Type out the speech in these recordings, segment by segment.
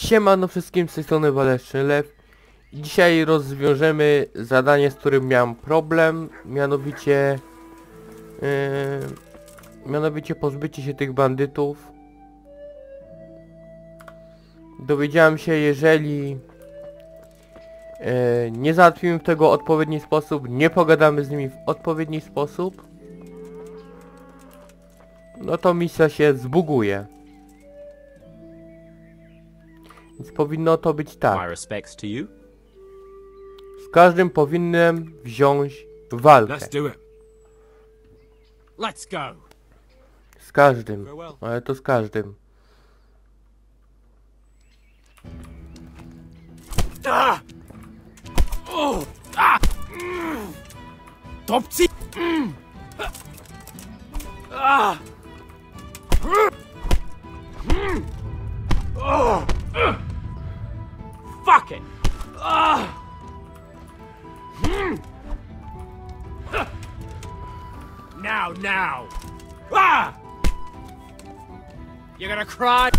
Siemano wszystkim, z tej strony Waleczny Lew. I dzisiaj rozwiążemy zadanie, z którym miałem problem, mianowicie pozbycie się tych bandytów. Dowiedziałem się, jeżeli nie załatwimy tego w odpowiedni sposób, nie pogadamy z nimi w odpowiedni sposób, no to misja się zbuguje. Więc powinno to być tak. Z każdym powinienem wziąć walkę. Z każdym. Ale to z każdym. Fuck it! Now! You're gonna cry?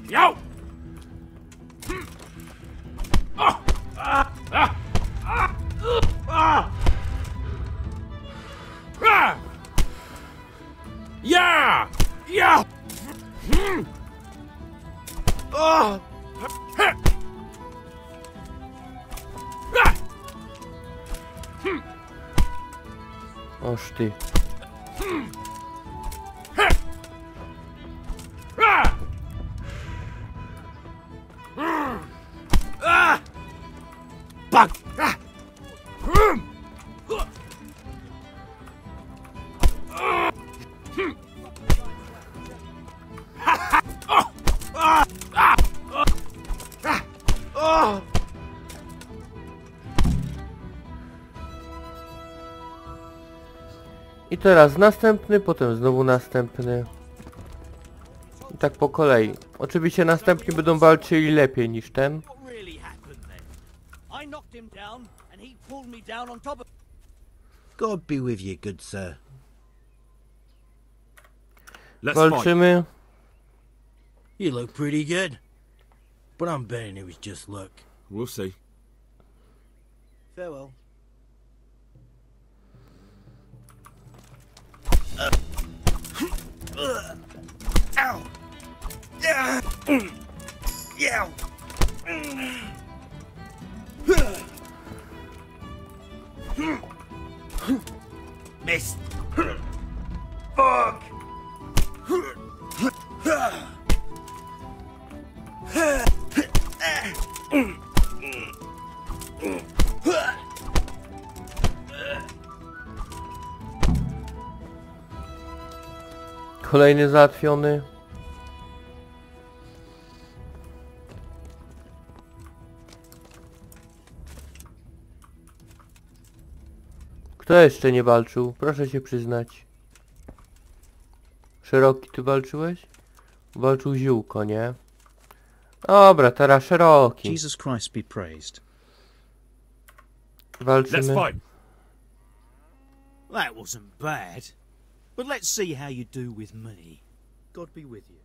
Yo! Yeah! Yeah! Oż ty. Fuck! I teraz następny, potem znowu następny. I tak po kolei. Oczywiście następni będą walczyli lepiej niż ten. God be with you, good sir. Walczymy. You look pretty good. But I'm betting it was just luck. We'll see. Farewell. Ow! Yeah! Yeah! Missed. Fuck! Kolejny załatwiony. Kto jeszcze nie walczył? Proszę się przyznać. Szeroki, ty walczyłeś? Walczył ziółko, nie? Dobra, teraz szeroki. Jesus Christ be praised. Walczymy. That wasn't bad. But let's see how you do with me. God be with you.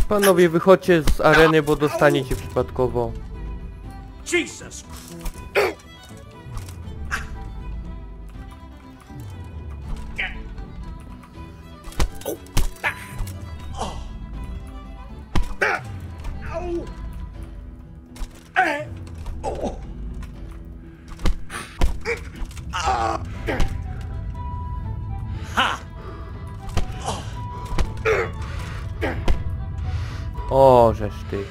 Panowie, wychodźcie z areny, bo dostaniecie przypadkowo. Jesus! O, żeż ty.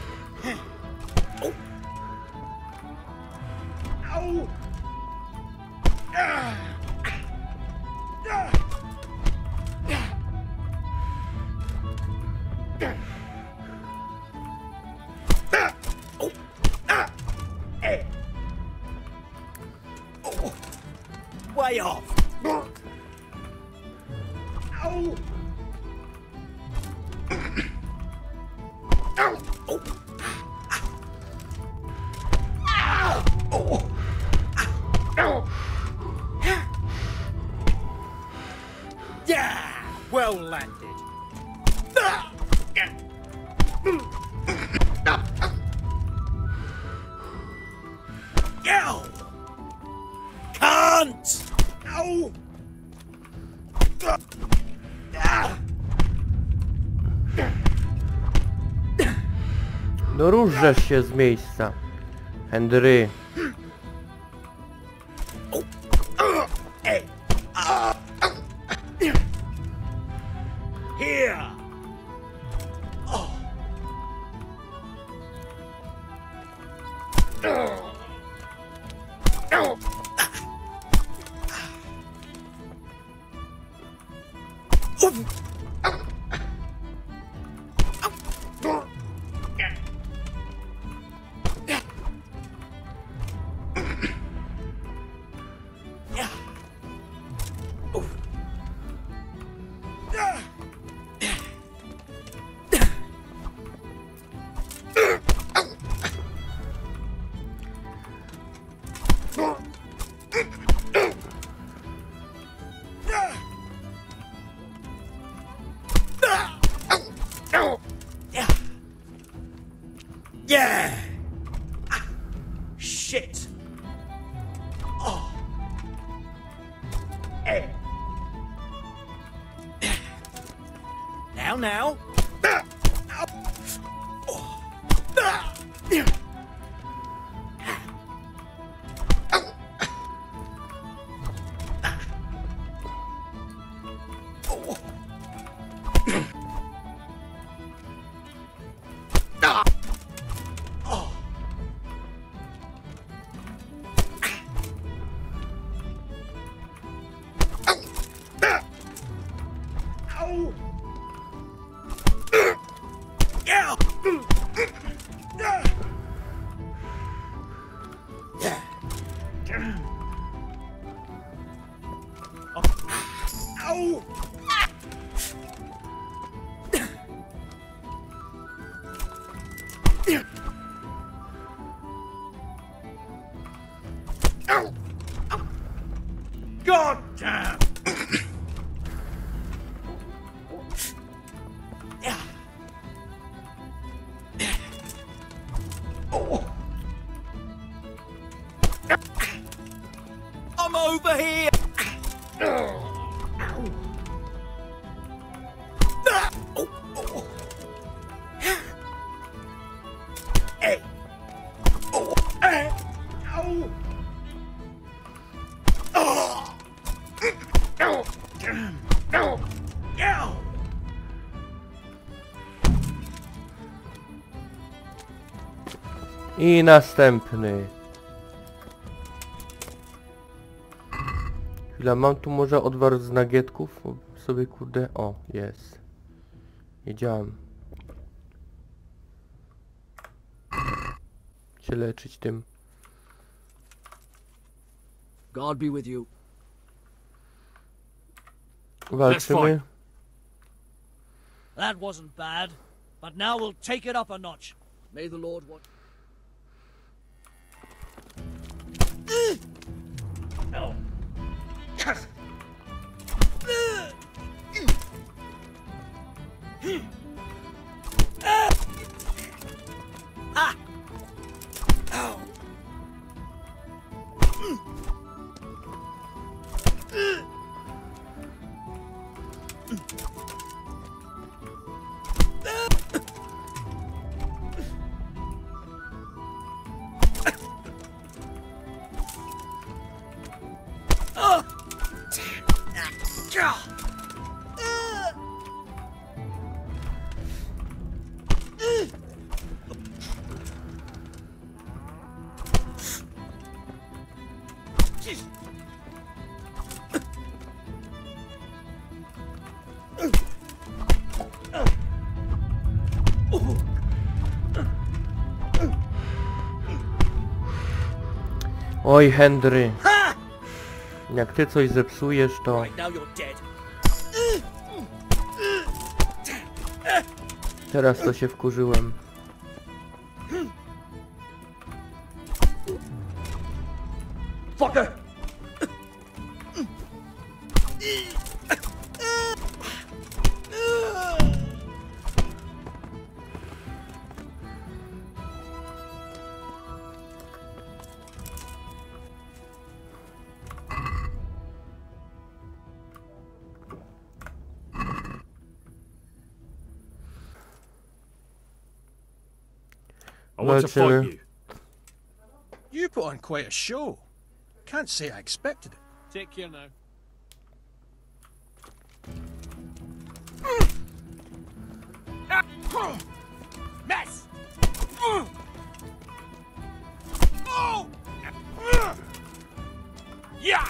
way off. Ow! Yeah, well landed. Ow! Can't! Ow! No ruszesz się z miejsca, Henry. Here! Yeah! Shit! Oh! Now! God damn! I'm over here! I następny. Chwila, mam tu może odwar z nagietków? Sobie kurde... O, jest. Wiedziałem. Się leczyć tym. God be with you. Walczymy. That wasn't bad, but now we'll take it up a notch. May the Lord watch. No. Yes. Oj, Henry. Ha! Jak ty coś zepsujesz, to... Right, now you're dead. Teraz to się wkurzyłem. Fucker! I want to Waleczny. fight you. You put on quite a show. Can't say I expected it. Take care now. Mess! Yeah!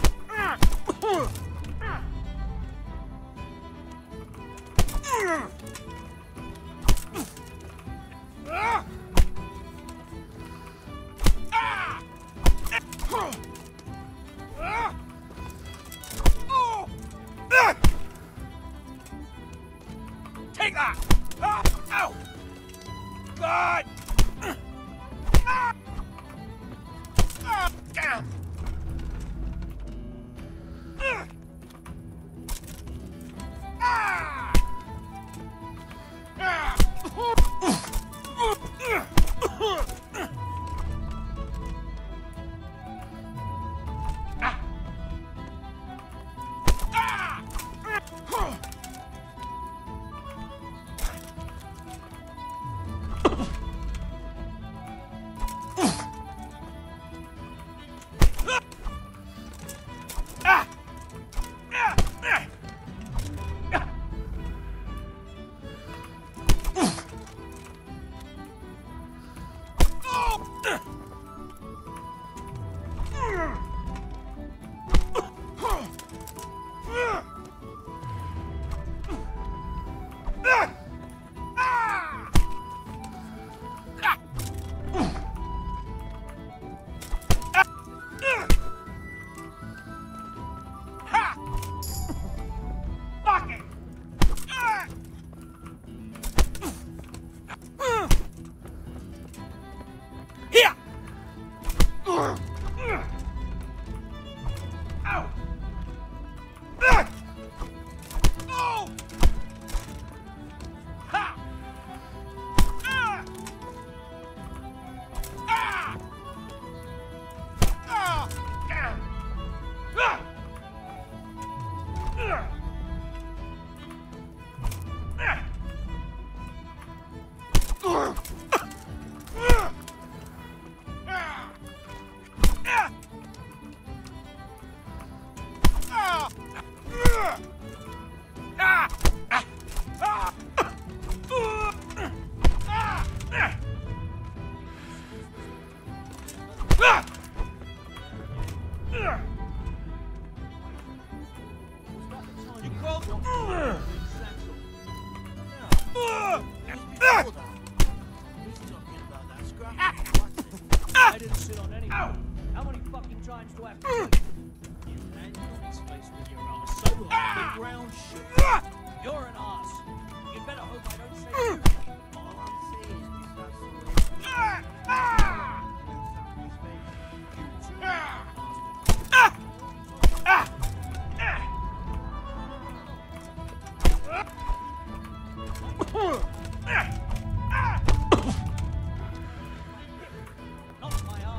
Take that! Ow! God! Damn! I didn't sit on any. How many fucking times do I have to do it? You land on his face with your ass so hard the ground shook. You're an ass. You'd better hope I don't say anything. All I'm saying is we start not my arm.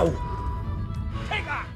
Take that!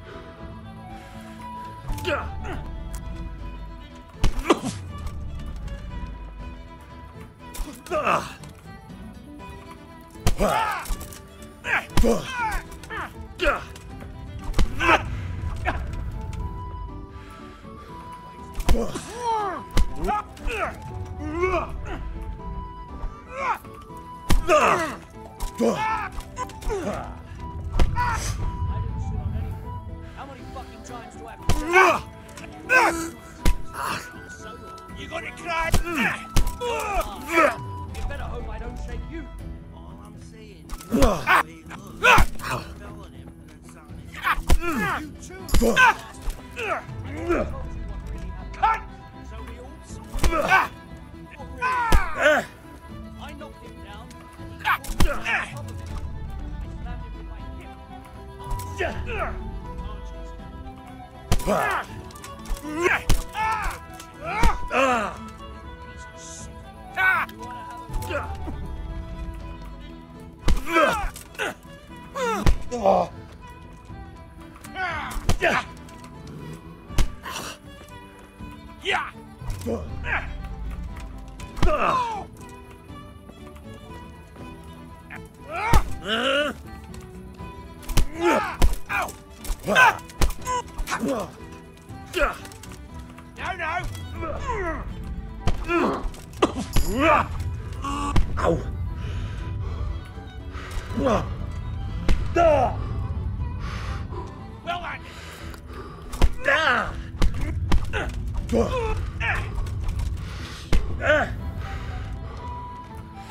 How many fucking times do I have to so long? You gonna cry? You better hope I don't shake you. All I'm saying is, hey, look, fell on him and something. You too. Cut! So we all saw. I knocked him down. And he crawled on top of it. I slammed him with my hip.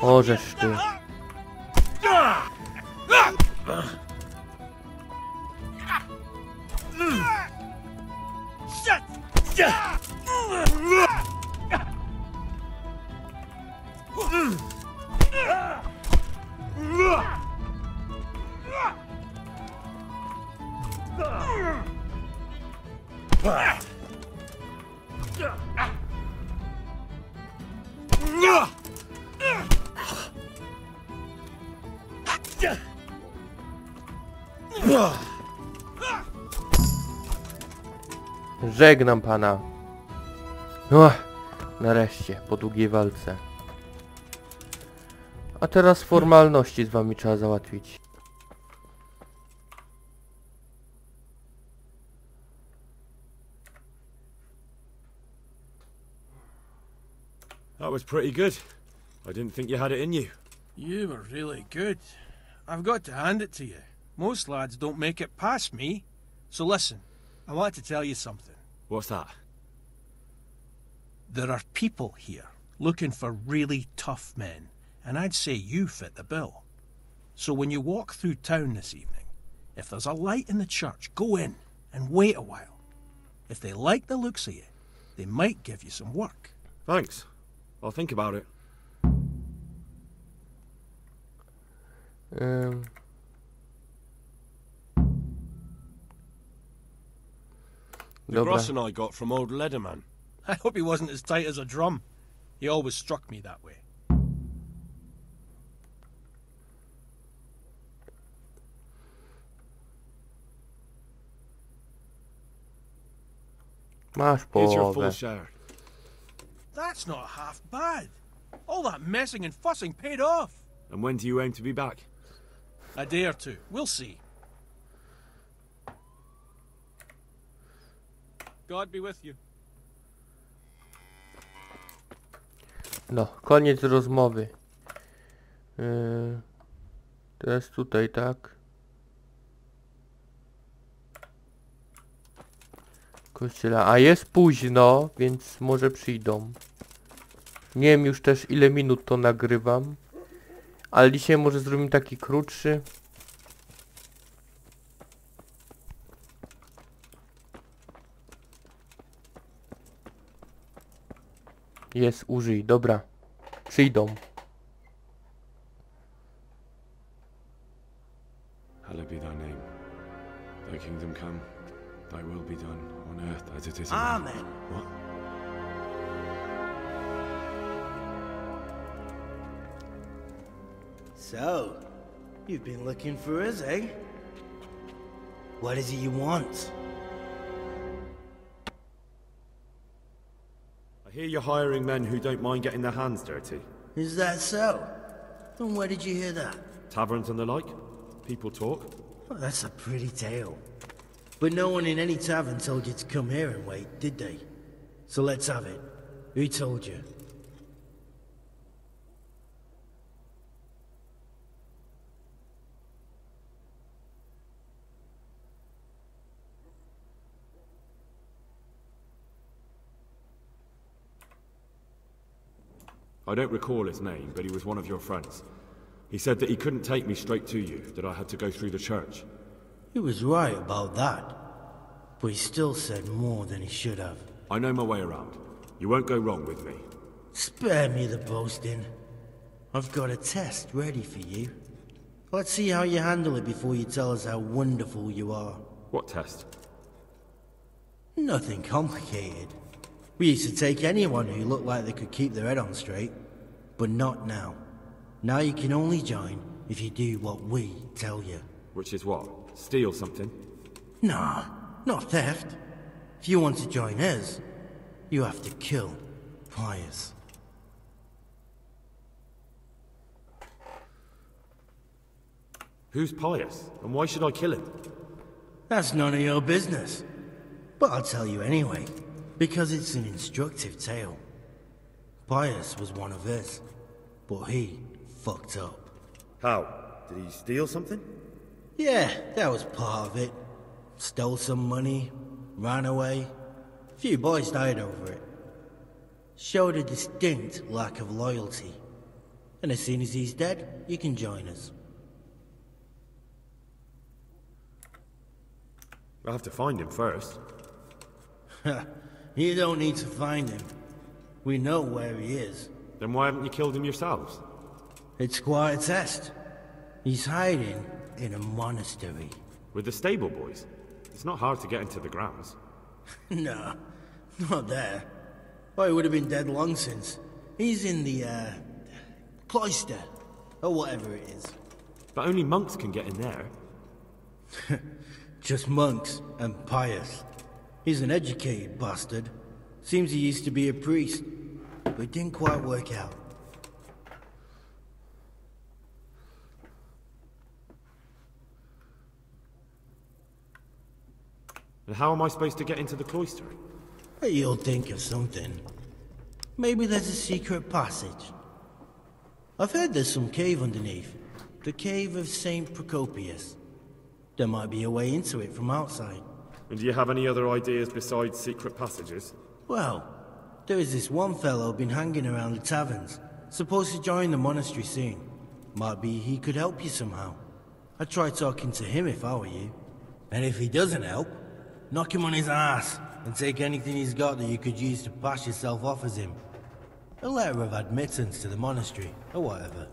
O, żeż ty. Żegnam pana. Nareszcie, po długiej walce. A teraz formalności z wami trzeba załatwić. That was pretty good. I didn't think you had it in you. You were really good. I've got to hand it to you. Most lads don't make it past me. So listen, I want to tell you something. What's that? There are people here looking for really tough men, and I'd say you fit the bill. So when you walk through town this evening, if there's a light in the church, go in and wait a while. If they like the looks of you, they might give you some work. Thanks. I'll think about it. The grossen I got from old Leatherman. I hope he wasn't as tight as a drum. He always struck me that way. Masz Here's your full połowę. share. That's not half bad. All that messing and fussing paid off. And when do you aim to be back? A day or two. We'll see. God be with you. No, koniec rozmowy. Teraz tutaj, tak? Kościele. A jest późno, więc może przyjdą. Nie wiem już też ile minut to nagrywam. Ale dzisiaj może zrobimy taki krótszy. Jest, użyj, dobra. Przyjdą. Hallowed be thy name. Thy kingdom come. Thy will be done on earth as it is in Amen. heaven. What? So, you've been looking for us, eh? What is it you want? I hear you're hiring men who don't mind getting their hands dirty. Is that so? And where did you hear that? Taverns and the like. People talk. Well, that's a pretty tale. But no one in any tavern told you to come here and wait, did they? So let's have it. Who told you? I don't recall his name, but he was one of your friends. He said that he couldn't take me straight to you, that I had to go through the church. He was right about that. But he still said more than he should have. I know my way around. You won't go wrong with me. Spare me the boasting. I've got a test ready for you. Let's see how you handle it before you tell us how wonderful you are. What test? Nothing complicated. We used to take anyone who looked like they could keep their head on straight. But not now. Now you can only join if you do what we tell you. Which is what? Steal something? Nah, not theft. If you want to join us, you have to kill Pius. Who's Pius? And why should I kill him? That's none of your business. But I'll tell you anyway, because it's an instructive tale. Pius was one of us, but he fucked up. How? Did he steal something? Yeah, that was part of it. Stole some money, ran away. A few boys died over it. Showed a distinct lack of loyalty. And as soon as he's dead, you can join us. I'll have to find him first. You don't need to find him. We know where he is. Then why haven't you killed him yourselves? It's quite a test. He's hiding in a monastery. With the stable boys? It's not hard to get into the grounds. No, not there. Well, he would have been dead long since. He's in the, cloister. Or whatever it is. But only monks can get in there. Just monks and Pius. He's an educated bastard. Seems he used to be a priest, but it didn't quite work out. And how am I supposed to get into the cloister? You'll think of something. Maybe there's a secret passage. I've heard there's some cave underneath. The cave of Saint Procopius. There might be a way into it from outside. And do you have any other ideas besides secret passages? Well, there is this one fellow been hanging around the taverns. Supposed to join the monastery soon. Might be he could help you somehow. I'd try talking to him if I were you. And if he doesn't help, knock him on his ass and take anything he's got that you could use to pass yourself off as him. A letter of admittance to the monastery, or whatever.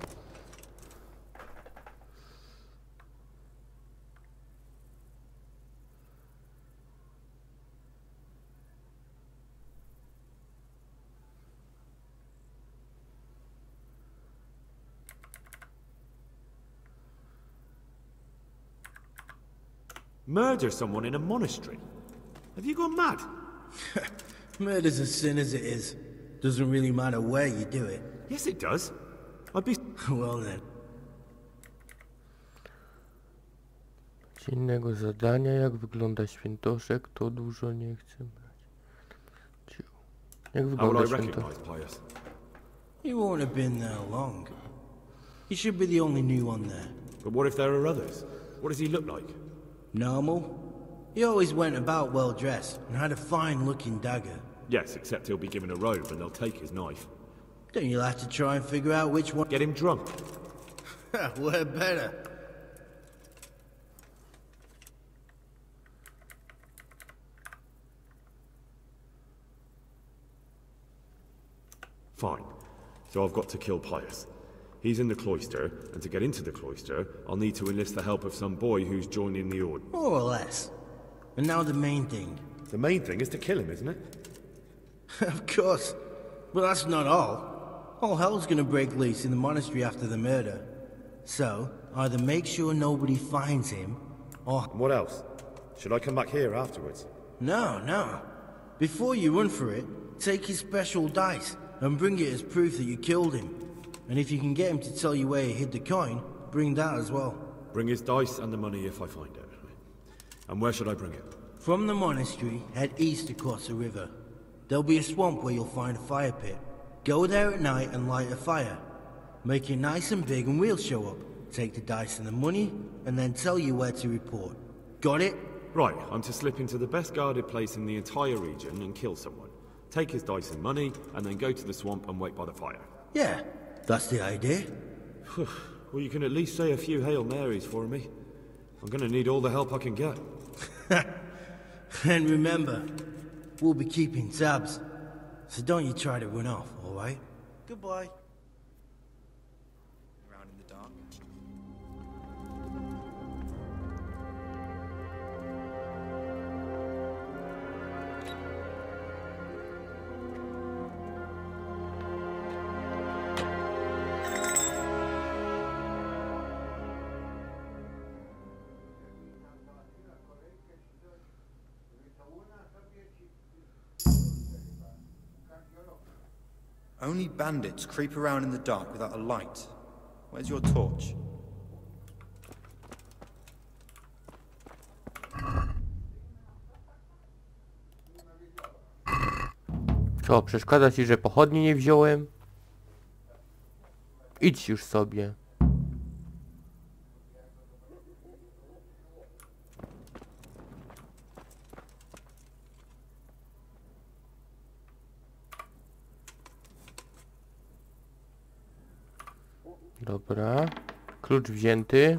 Murder someone in a monastery? Have you gone mad? Murder's a sin as it is. Doesn't really matter where you do it. Yes, it does. I'd be... Well then. Innego zadania, jak wygląda świętoszek, to dużo nie chcę brać. Jak How will wygląda I świętoszek? recognize Pius? He won't have been there long. He should be the only new one there. But what if there are others? What does he look like? Normal? He always went about well dressed and had a fine looking dagger. Yes, except he'll be given a robe and they'll take his knife. Then you'll have to try and figure out which one. Get him drunk. We're better. Fine. So I've got to kill Pius. He's in the cloister, and to get into the cloister, I'll need to enlist the help of some boy who's joining the order. More or less. And now the main thing. The main thing is to kill him, isn't it? Of course. But that's not all. All hell's gonna break loose in the monastery after the murder. So, either make sure nobody finds him, or... What else? Should I come back here afterwards? No, no. Before you run for it, take his special dice and bring it as proof that you killed him. And if you can get him to tell you where he hid the coin, bring that as well. Bring his dice and the money if I find it. And where should I bring it? From the monastery, head east across the river. There'll be a swamp where you'll find a fire pit. Go there at night and light a fire. Make it nice and big and we'll show up. Take the dice and the money, and then tell you where to report. Got it? Right, I'm to slip into the best guarded place in the entire region and kill someone. Take his dice and money, and then go to the swamp and wait by the fire. Yeah, that's the idea. Well, you can at least say a few Hail Marys for me. I'm gonna need all the help I can get. And remember, we'll be keeping tabs. So don't you try to run off, alright? Goodbye. Around in the dark. Only bandits creep around in the dark without a light. Where's your torch? Co, przeszkadza ci, że pochodni nie wziąłem? Idź już sobie. Dobra. Klucz wzięty.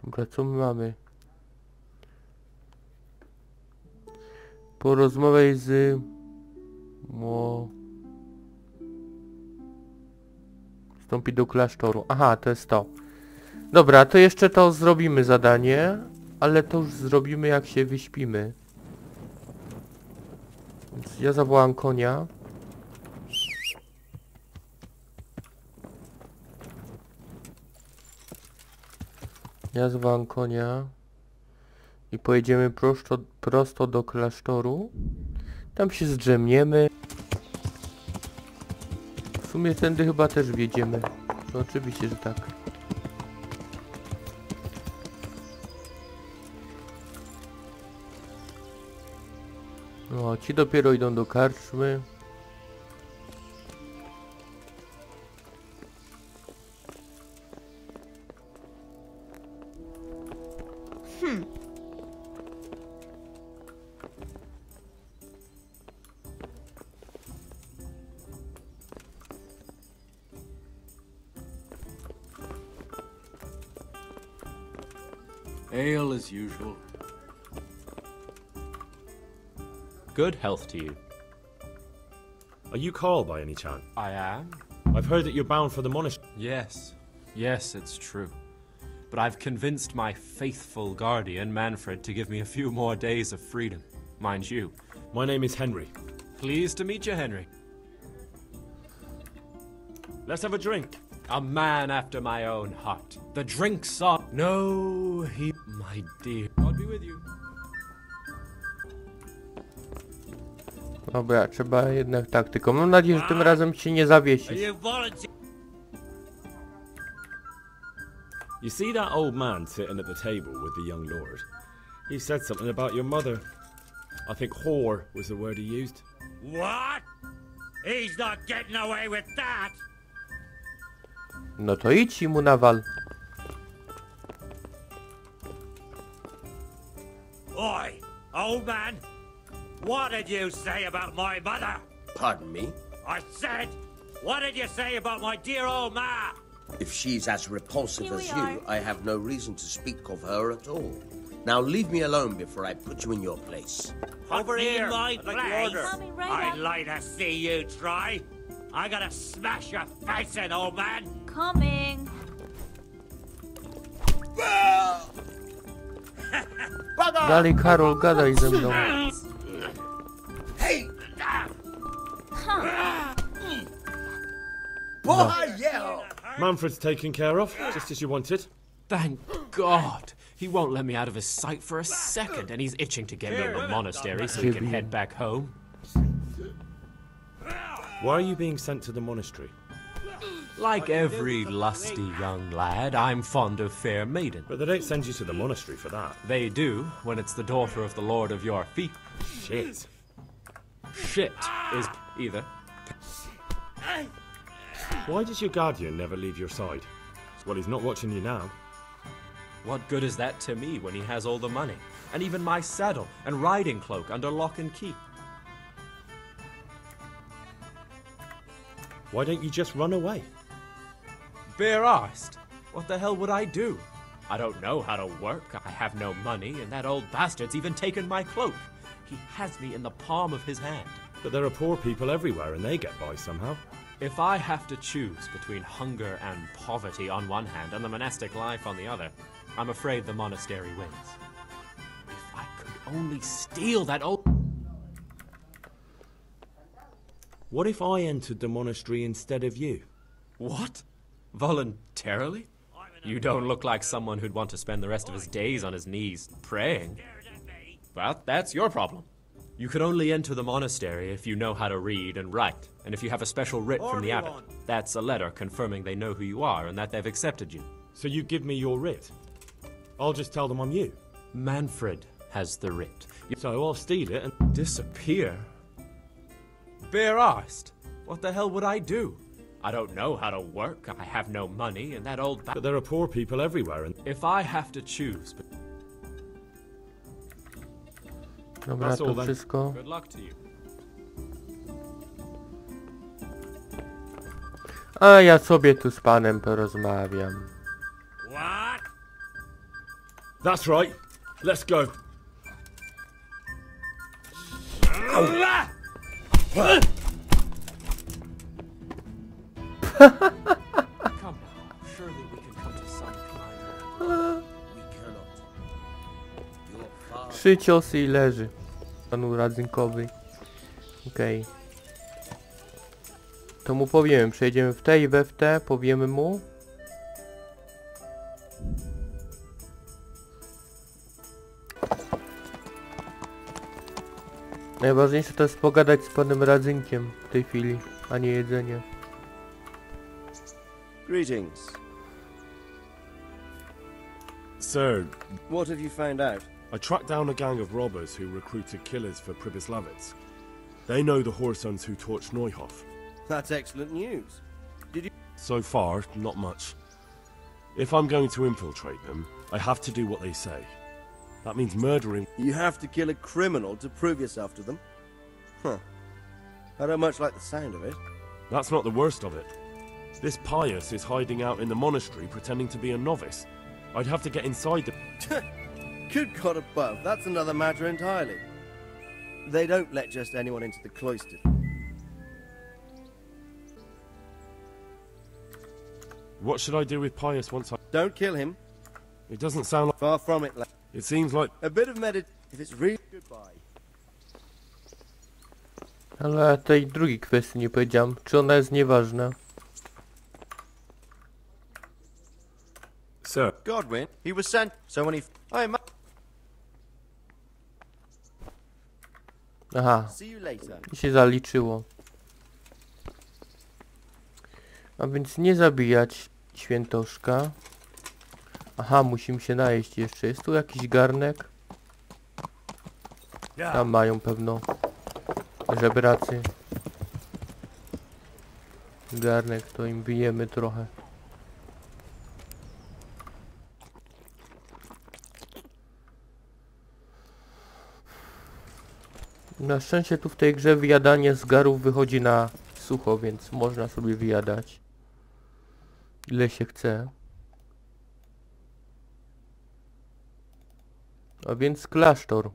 Dobra, co my mamy? Porozmawiaj z... Wstąpi do klasztoru. Aha, to jest to. Dobra, to jeszcze to zrobimy zadanie, ale to już zrobimy jak się wyśpimy. Więc ja zawołam konia. Ja zawołam konia. I pojedziemy prosto do klasztoru. Tam się zdrzemniemy. W sumie tędy chyba też wjedziemy. No oczywiście, że tak. No, ci dopiero idą do karczmy. Ale as usual. Good health to you. Are you Carl by any chance? I am? I've heard that you're bound for the monastery. Yes, it's true. But I've convinced my faithful guardian, Manfred, to give me a few more days of freedom. Mind you. My name is Henry. Pleased to meet you, Henry. Let's have a drink. A man after my own heart. The drinks are... No, my dear. God be with you. Dobra, trzeba jednak tak, tylko mam nadzieję, że tym razem się nie zawiesisz. You see that old man sitting at the table with the young lord? He said something about your mother. I think whore was the word he used. What? He's not getting away with that! No to idź i mu nawal. Oi, old man! What did you say about my mother? Pardon me? I said, what did you say about my dear old ma? If she's as repulsive as you, I have no reason to speak of her at all. Now leave me alone before I put you in your place. Over here, my place? Coming right I'd up. like to see you try. I gotta smash your face in, old man. Coming. Bugger dalej, Karol, gadaj ze mną. Hey! Boy, yeah! Manfred's taken care of, just as you wanted. Thank God! He won't let me out of his sight for a second, and he's itching to get me in the monastery so he can head back home. Why are you being sent to the monastery? Like every lusty young lad, I'm fond of fair maiden. But they don't send you to the monastery for that. They do, when it's the daughter of the lord of your fief. Shit. Shit is either. Why does your guardian never leave your side? Well, he's not watching you now. What good is that to me when he has all the money? And even my saddle and riding cloak under lock and key? Why don't you just run away? Bare-arsed? What the hell would I do? I don't know how to work, I have no money, and that old bastard's even taken my cloak. He has me in the palm of his hand. But there are poor people everywhere and they get by somehow. If I have to choose between hunger and poverty on one hand and the monastic life on the other, I'm afraid the monastery wins. If I could only steal that old... What if I entered the monastery instead of you? What? Voluntarily? You don't look like someone who'd want to spend the rest of his days on his knees praying. Well, that's your problem. You could only enter the monastery if you know how to read and write, and if you have a special writ from the abbot. That's a letter confirming they know who you are and that they've accepted you. So you give me your writ? I'll just tell them I'm you. Manfred has the writ. So I'll steal it and... Disappear? Bare-arsed? What the hell would I do? I don't know how to work, I have no money, and that old... But there are poor people everywhere and... If I have to choose... Dobra, to wszystko. Good luck to you. A ja sobie tu z panem porozmawiam. What? That's right. Let's go. Come now, surely we can come to some kind. We cannot. Your father... 3 ciosy i leży. Panu radzynkowy. Okej. To mu powiemy. Przejdziemy w te i we w te. Powiemy mu. Najważniejsze to jest pogadać z panem radzynkiem w tej chwili, a nie jedzenie. Greetings. Sir, What have you found out? I tracked down a gang of robbers who recruited killers for Pribyslavitz. They know the whoresons who torched Neuhof. That's excellent news. Did you... So far, not much. If I'm going to infiltrate them, I have to do what they say. That means murdering... You have to kill a criminal to prove yourself to them? Huh. I don't much like the sound of it. That's not the worst of it. This Pius is hiding out in the monastery pretending to be a novice. I'd have to get inside the... Good God above, that's another matter entirely. They don't let just anyone into the cloister. What should I do with Pius once I... Don't kill him. It doesn't sound like... Far from it, lad. It seems like... A bit of if it's really goodbye. Ale tej drugiej kwestii nie powiedziałem. Czy ona jest nieważna? Sir. Godwin, he was sent, so when he... Aha. See you later. I się zaliczyło. A więc nie zabijać świętoszka. Aha, musimy się najeść jeszcze. Jest tu jakiś garnek? Tam mają pewno żebracy. Garnek, to im wyjemy trochę. Na szczęście tu w tej grze wyjadanie z garów wychodzi na sucho, więc można sobie wyjadać ile się chce. A więc klasztor.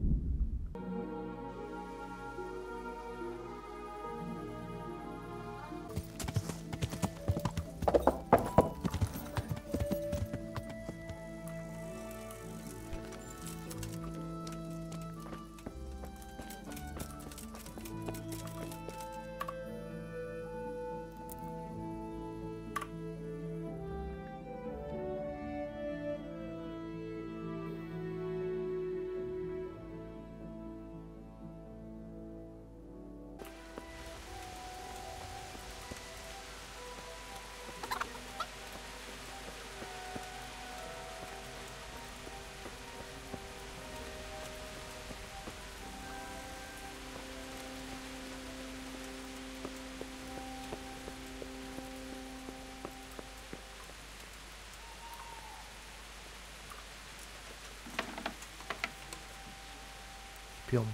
łapią.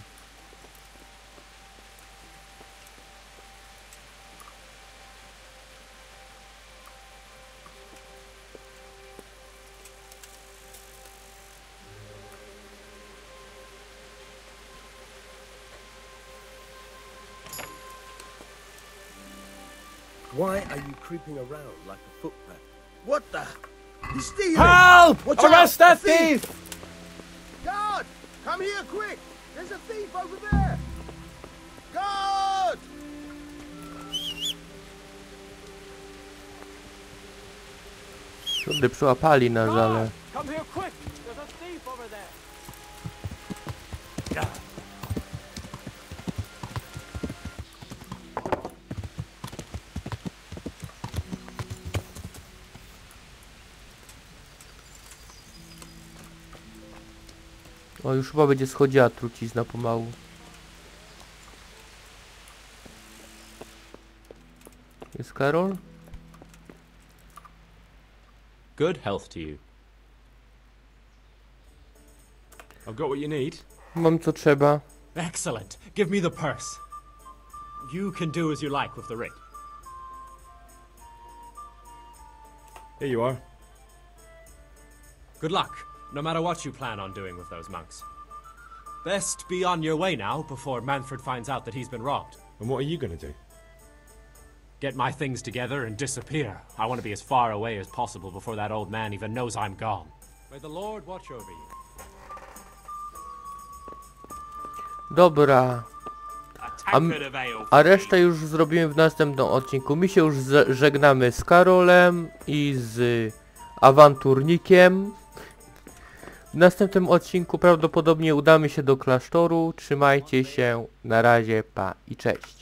Why are you creeping around like a footpad? What the? He's stealing! Help! Watch Arrest out! that thief! Guard! Come here quick! There's a thief over there! Guard! Kurde, przyłapali nas, ale... Come here quick! There's a thief over there! O, już chyba będzie schodziła trucizna pomału. Jest Karol? Good health to you. I've got what you need. Mam co trzeba. Excellent. Give me the purse. You can do as you like with the ring. Here you are. Good luck, no matter what you plan on doing with those monks. Best be on your way now before Manfred finds out that he's been robbed. And what are you gonna do? Get my things together and disappear. I want to be as far away as possible before that old man even knows I'm gone. May the Lord watch over you. Dobra. A resztę już zrobimy w następnym odcinku. My się już żegnamy z Karolem i z awanturnikiem. W następnym odcinku prawdopodobnie udamy się do klasztoru. Trzymajcie się. Na razie, pa i cześć.